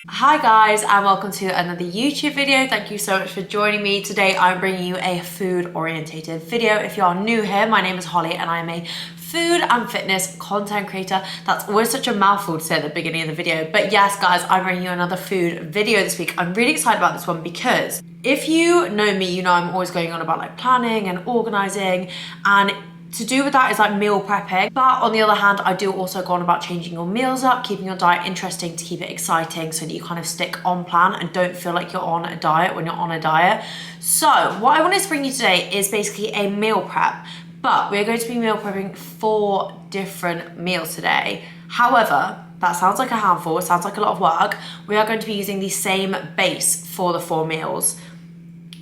Hi guys, and welcome to another YouTube video. Thank you so much for joining me. Today I'm bringing you a food orientated video. If you are new here, my name is Holly and I am a food and fitness content creator. That's always such a mouthful to say at the beginning of the video, but yes guys, I'm bringing you another food video this week. I'm really excited about this one because if you know me, you know I'm always going on about like planning and organizing, and to do with that is like meal prepping. But on the other hand, I do also go on about changing your meals up, keeping your diet interesting to keep it exciting so that you kind of stick on plan and don't feel like you're on a diet when you're on a diet. So what I wanted to bring you today is basically a meal prep, but we're going to be meal prepping 4 different meals today. However, that sounds like a handful, it sounds like a lot of work. We are going to be using the same base for the 4 meals.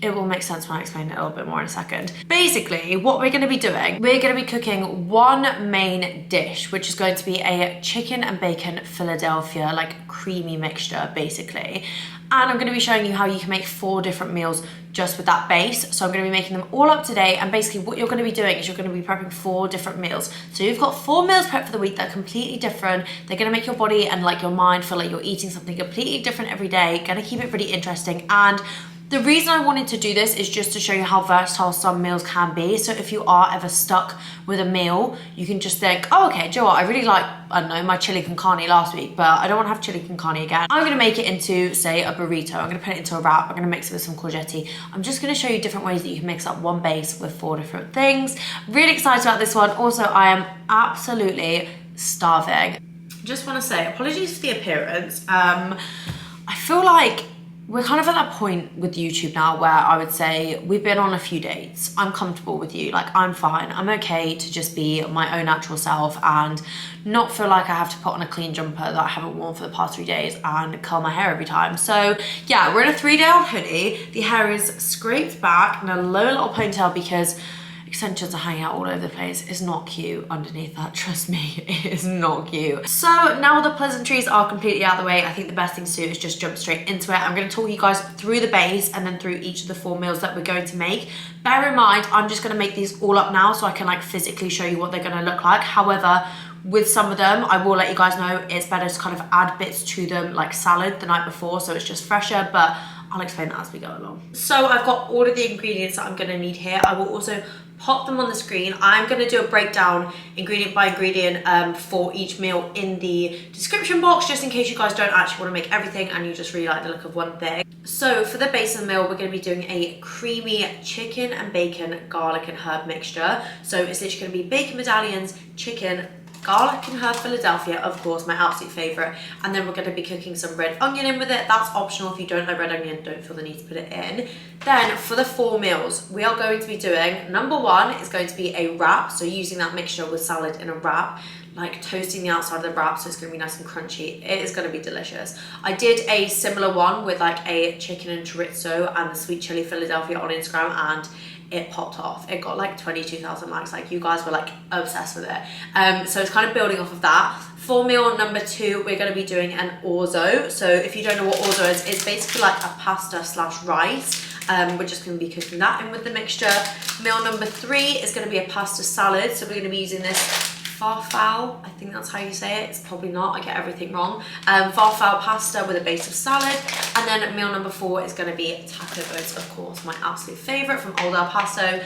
It will make sense when I explain it a little bit more in a second. Basically, what we're gonna be doing, we're gonna be cooking one main dish, which is going to be a chicken and bacon Philadelphia, like creamy mixture, basically. And I'm gonna be showing you how you can make 4 different meals just with that base. So I'm gonna be making them all up today, and basically what you're gonna be doing is you're gonna be prepping 4 different meals. So you've got 4 meals prepped for the week that are completely different. They're gonna make your body and like your mind feel like you're eating something completely different every day, gonna keep it pretty interesting. And the reason I wanted to do this is just to show you how versatile some meals can be. So if you are ever stuck with a meal, you can just think, oh, okay, Joe, I really like, I don't know, my chili con carne last week, but I don't want to have chili con carne again. I'm going to make it into, say, a burrito. I'm going to put it into a wrap. I'm going to mix it with some courgette. I'm just going to show you different ways that you can mix up one base with 4 different things. Really excited about this one. Also, I am absolutely starving. Just want to say, apologies for the appearance. I feel like we're kind of at that point with YouTube now where I would say we've been on a few dates. I'm comfortable with you, like I'm fine. I'm okay to just be my own natural self and not feel like I have to put on a clean jumper that I haven't worn for the past 3 days and curl my hair every time. So yeah, we're in a 3-day-old hoodie. The hair is scraped back and a low little ponytail because extensions are hanging out all over the place. It's not cute underneath that, trust me, it is not cute. So now the pleasantries are completely out of the way, I think the best thing to do is just jump straight into it. I'm going to talk you guys through the base and then through each of the 4 meals that we're going to make. Bear in mind, I'm just going to make these all up now so I can like physically show you what they're going to look like. However, with some of them, I will let you guys know it's better to kind of add bits to them like salad the night before so it's just fresher, but I'll explain that as we go along. So I've got all of the ingredients that I'm going to need here. I will also pop them on the screen. I'm going to do a breakdown ingredient by ingredient for each meal in the description box, just in case you guys don't actually want to make everything and you just really like the look of one thing. So for the base of the meal, we're going to be doing a creamy chicken and bacon garlic and herb mixture. So it's literally going to be bacon medallions, chicken, garlic and herb Philadelphia, of course, my absolute favorite, and then we're going to be cooking some red onion in with it. That's optional. If you don't like red onion, don't feel the need to put it in. Then for the 4 meals, we are going to be doing, number 1 is going to be a wrap, so using that mixture with salad in a wrap, like toasting the outside of the wrap so it's going to be nice and crunchy. It is going to be delicious. I did a similar one with like a chicken and chorizo and the sweet chili Philadelphia on Instagram, and it popped off. It got like 22,000 likes. Like you guys were like obsessed with it. So it's kind of building off of that. For meal number 2, we're going to be doing an orzo. So if you don't know what orzo is, it's basically like a pasta / rice. We're just going to be cooking that in with the mixture. Meal number 3 is going to be a pasta salad. So we're going to be using this farfalle, I think that's how you say it. It's probably not, I get everything wrong. Farfalle pasta with a base of salad. And then meal number 4 is going to be taco boats, of course, my absolute favorite from Old El Paso.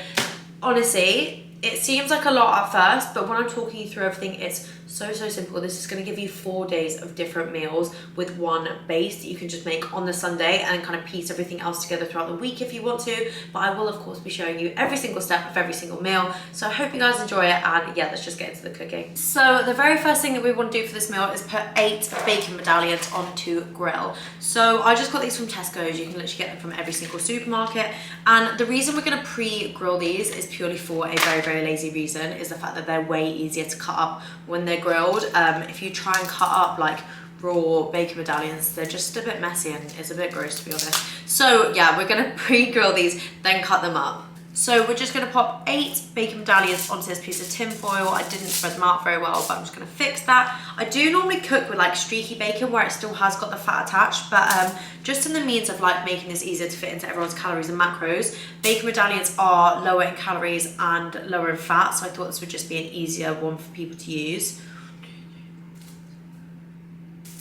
Honestly, it seems like a lot at first, but when I'm talking you through everything, it's so simple. This is going to give you 4 days of different meals with one base that you can just make on the Sunday and kind of piece everything else together throughout the week if you want to. But I will of course be showing you every single step of every single meal. So I hope you guys enjoy it, and yeah, let's just get into the cooking. So the very first thing that we want to do for this meal is put 8 bacon medallions onto grill. So I just got these from Tesco's. You can literally get them from every single supermarket. And the reason we're going to pre-grill these is purely for a very lazy reason, is the fact that they're way easier to cut up when they're grilled. If you try and cut up like raw bacon medallions, they're just a bit messy and it's a bit gross, to be honest. So yeah, we're gonna pre-grill these, then cut them up. So we're just gonna pop 8 bacon medallions onto this piece of tin foil. I didn't spread them out very well, but I'm just gonna fix that. I do normally cook with like streaky bacon where it still has got the fat attached, but just in the means of like making this easier to fit into everyone's calories and macros, bacon medallions are lower in calories and lower in fat, so I thought this would just be an easier one for people to use.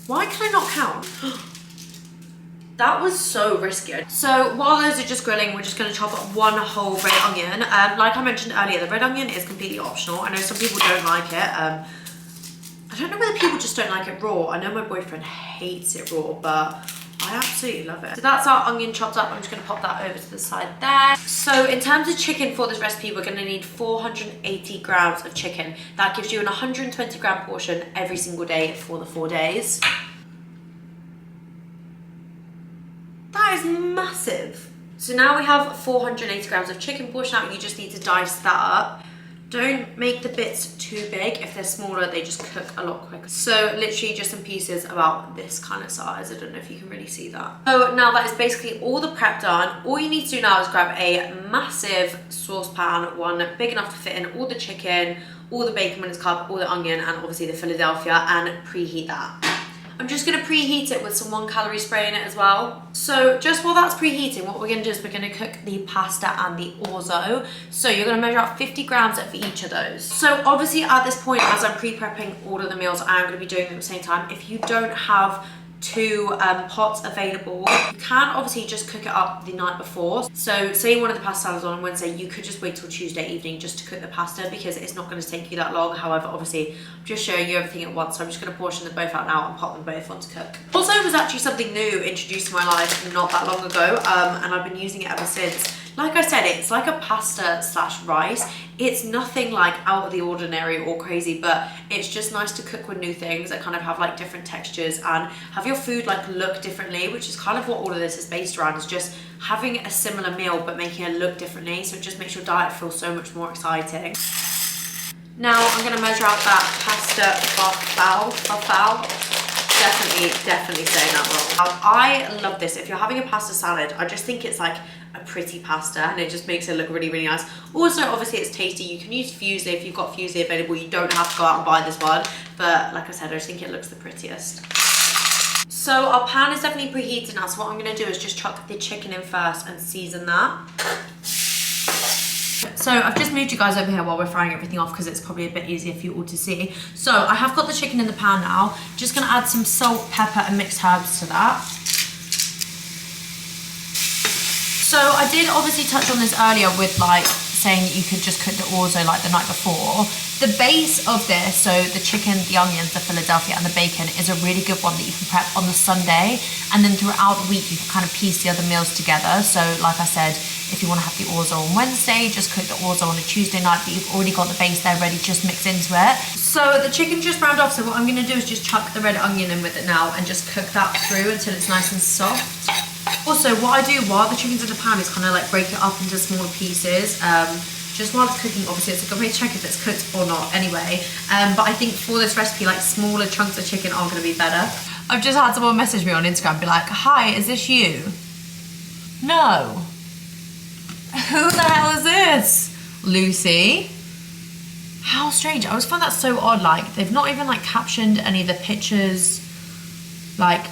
Why can I not count? That was so risky. So while those are just grilling, we're just going to chop up one whole red onion. Like I mentioned earlier, the red onion is completely optional. I know some people don't like it. I don't know whether people just don't like it raw. I know my boyfriend hates it raw, but I absolutely love it. So that's our onion chopped up. I'm just going to pop that over to the side there. So in terms of chicken for this recipe, we're going to need 480 grams of chicken. That gives you an 120 gram portion every single day for the 4 days. That is massive. So now we have 480 grams of chicken portion out. You just need to dice that up. Don't make the bits too big. If they're smaller, they just cook a lot quicker. So literally just in pieces about this kind of size. I don't know if you can really see that. So now that is basically all the prep done. All you need to do now is grab a massive saucepan, one big enough to fit in all the chicken, all the bacon when it's cut, all the onion, and obviously the Philadelphia, and preheat that. I'm just going to preheat it with some 1 calorie spray in it as well. So just while that's preheating, what we're going to do is we're going to cook the pasta and the orzo. So you're going to measure out 50 grams of each of those. So obviously at this point, as I'm pre-prepping all of the meals, I am going to be doing them at the same time. If you don't have 2 pots available, you can obviously just cook it up the night before. So say one of the pasta salads on Wednesday, you could just wait till Tuesday evening just to cook the pasta, because it's not going to take you that long. However, obviously I'm just showing you everything at once, so I'm just going to portion them both out now and pop them both on to cook. Also, it was actually something new introduced to my life not that long ago, and I've been using it ever since. Like I said, it's like a pasta slash rice. It's nothing like out of the ordinary or crazy, but it's just nice to cook with new things that kind of have like different textures and have your food like look differently, which is kind of what all of this is based around, is just having a similar meal but making it look differently. So it just makes your diet feel so much more exciting. Now I'm gonna measure out that pasta buffalo. Definitely saying that wrong. I love this. If you're having a pasta salad, I just think it's like a pretty pasta and it just makes it look really, really nice. Also, obviously it's tasty. You can use fusilli if you've got fusilli available. You don't have to go out and buy this one, but like I said, I just think it looks the prettiest. So our pan is definitely preheated now, so what I'm going to do is just chuck the chicken in first and season that. So I've just moved you guys over here while we're frying everything off because it's probably a bit easier for you all to see. So I have got the chicken in the pan now. Just going to add some salt, pepper and mixed herbs to that. So I did obviously touch on this earlier with like saying that you could just cook the orzo like the night before. The base of this, so the chicken, the onions, the Philadelphia and the bacon, is a really good one that you can prep on the Sunday, and then throughout the week you can kind of piece the other meals together. So like I said, if you want to have the orzo on Wednesday, just cook the orzo on a Tuesday night, but you've already got the base there ready, just mix into it. So the chicken just browned off, so what I'm going to do is just chuck the red onion in with it now and just cook that through until it's nice and soft. Also, what I do while the chicken's in the pan is kind of like break it up into smaller pieces. Just while it's cooking, obviously it's a good way to check if it's cooked or not anyway. But I think for this recipe, like smaller chunks of chicken are going to be better. I've just had someone message me on Instagram, be like, hi, is this you? No. Who the hell is this? Lucy? How strange. I always find that so odd. Like, they've not even like captioned any of the pictures. Like,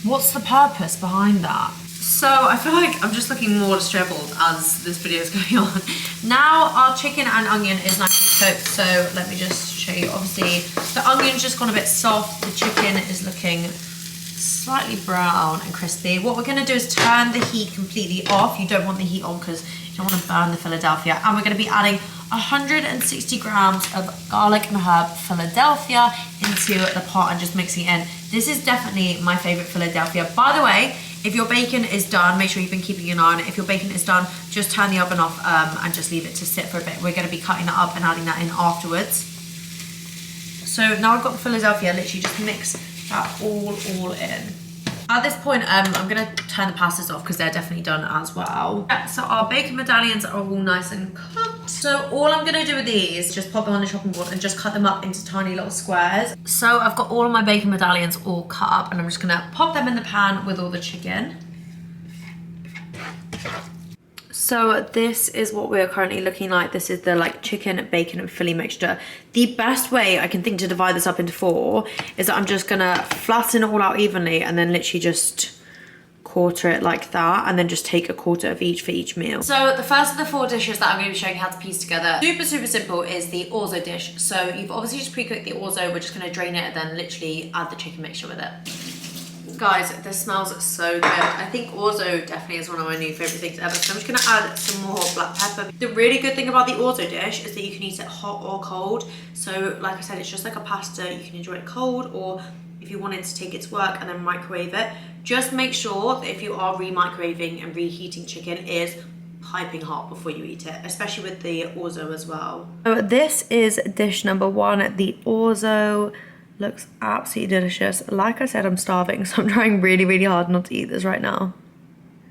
what's the purpose behind that? So I feel like I'm just looking more disheveled as this video is going on. Now our chicken and onion is nicely cooked, so let me just show you. Obviously the onion's just gone a bit soft, the chicken is looking slightly brown and crispy. What we're going to do is turn the heat completely off. You don't want the heat on because you don't want to burn the Philadelphia. And we're going to be adding 160 grams of garlic and herb Philadelphia into the pot and just mixing it in. This is definitely my favorite Philadelphia. By the way, if your bacon is done, make sure you've been keeping an eye on it. If your bacon is done, just turn the oven off and just leave it to sit for a bit. We're going to be cutting that up and adding that in afterwards. So now I've got the Philadelphia, literally just mix that all in. At this point, I'm going to turn the pastas off because they're definitely done as well. So our bacon medallions are all nice and cooked. So all I'm going to do with these is just pop them on the chopping board and just cut them up into tiny little squares. So I've got all of my bacon medallions all cut up and I'm just going to pop them in the pan with all the chicken. So this is what we're currently looking like. This is the like chicken, bacon and Philly mixture. The best way I can think to divide this up into 4 is that I'm just gonna flatten it all out evenly and then literally just quarter it like that and then just take a quarter of each for each meal. So the first of the 4 dishes that I'm going to be showing you how to piece together, super simple, is the Orzo dish. So you've obviously just pre-cooked the Orzo, we're just going to drain it and then literally add the chicken mixture with it. Guys, this smells so good. I think Orzo definitely is one of my new favorite things ever. So I'm just gonna add some more black pepper. The really good thing about the Orzo dish is that you can eat it hot or cold. So like I said, it's just like a pasta. You can enjoy it cold, or if you wanted to take it to work and then microwave it. Just make sure that if you are re-microwaving and reheating chicken, it is piping hot before you eat it, especially with the Orzo as well. So this is dish number one, the Orzo. Looks absolutely delicious. Like I said, I'm starving, so I'm trying really, really hard not to eat this right now.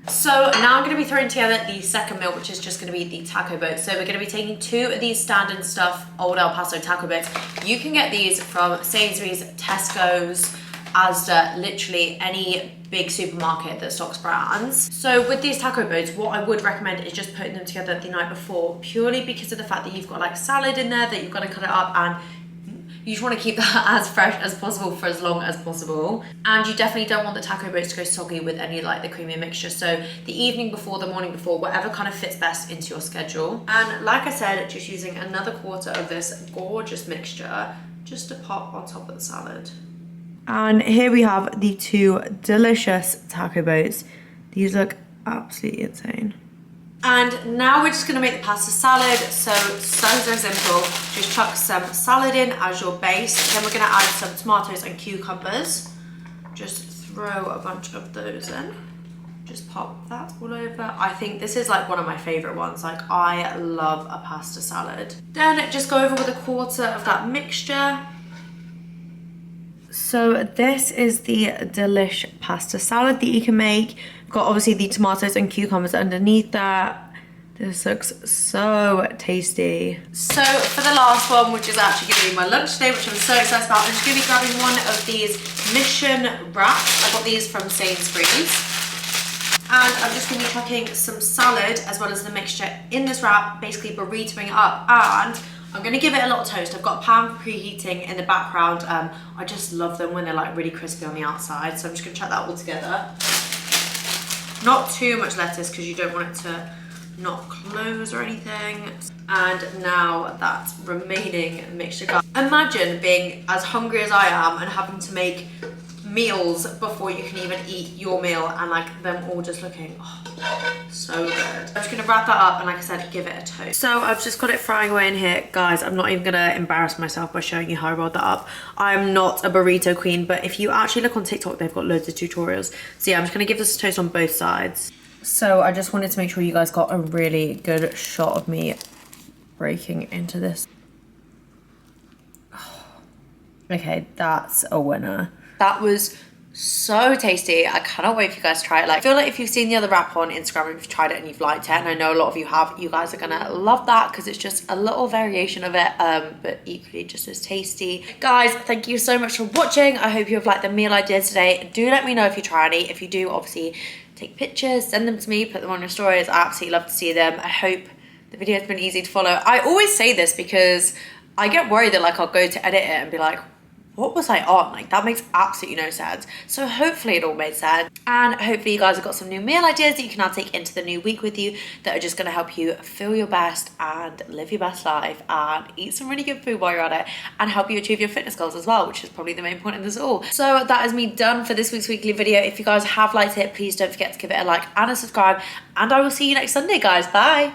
So now I'm going to be throwing together the second meal, which is just going to be the taco boats. So we're going to be taking 2 of these standard stuff Old El Paso taco boats. You can get these from Sainsbury's, Tesco's, Asda, literally any big supermarket that stocks brands. So with these taco boats, what I would recommend is just putting them together the night before, purely because of the fact that you've got like salad in there that you've got to cut it up, and you just want to keep that as fresh as possible for as long as possible. And you definitely don't want the taco boats to go soggy with any like the creamy mixture. So the evening before, the morning before, whatever kind of fits best into your schedule. And like I said, just using another quarter of this gorgeous mixture just to pop on top of the salad. And here we have the 2 delicious taco boats. These look absolutely insane. And now we're just gonna make the pasta salad. So simple. Just chuck some salad in as your base. Then we're gonna add some tomatoes and cucumbers. Just throw a bunch of those in. Just pop that all over. I think this is like one of my favorite ones. Like, I love a pasta salad. Then just go over with a quarter of that mixture. So this is the delish pasta salad that you can make. Got obviously the tomatoes and cucumbers underneath that. This looks so tasty. So for the last one, which is actually going to be my lunch today, which I'm so excited about, I'm just going to be grabbing one of these mission wraps. I got these from Sainsbury's. And I'm just going to be chucking some salad as well as the mixture in this wrap, basically burritoing it up. And I'm going to give it a little toast. I've got a pan preheating in the background. I just love them when they're like really crispy on the outside. So I'm just going to chuck that all together. Not too much lettuce because you don't want it to not close or anything. And now that remaining mixture. Imagine being as hungry as I am and having to make meals before you can even eat your meal, and like them all just looking so good. I'm just gonna wrap that up and like I said, give it a toast. So I've just got it frying away in here. Guys, I'm not even gonna embarrass myself by showing you how I rolled that up. I'm not a burrito queen, but if you actually look on TikTok, they've got loads of tutorials. So yeah, I'm just gonna give this a toast on both sides. So I just wanted to make sure you guys got a really good shot of me breaking into this. Okay, that's a winner. That was so tasty. I cannot wait for you guys to try it. Like, I feel like if you've seen the other wrap on Instagram and you've tried it and you've liked it, and I know a lot of you have, you guys are gonna love that because it's just a little variation of it, but equally just as tasty. Guys, thank you so much for watching. I hope you have liked the meal I did today. Do let me know if you try any. If you do, obviously take pictures, send them to me, put them on your stories. I absolutely love to see them. I hope the video has been easy to follow. I always say this because I get worried that like I'll go to edit it and be like, what was I on? Like, that makes absolutely no sense. So hopefully it all made sense. And hopefully you guys have got some new meal ideas that you can now take into the new week with you that are just gonna help you feel your best and live your best life and eat some really good food while you're at it and help you achieve your fitness goals as well, which is probably the main point of this all. So that is me done for this week's weekly video. If you guys have liked it, please don't forget to give it a like and a subscribe, and I will see you next Sunday, guys. Bye.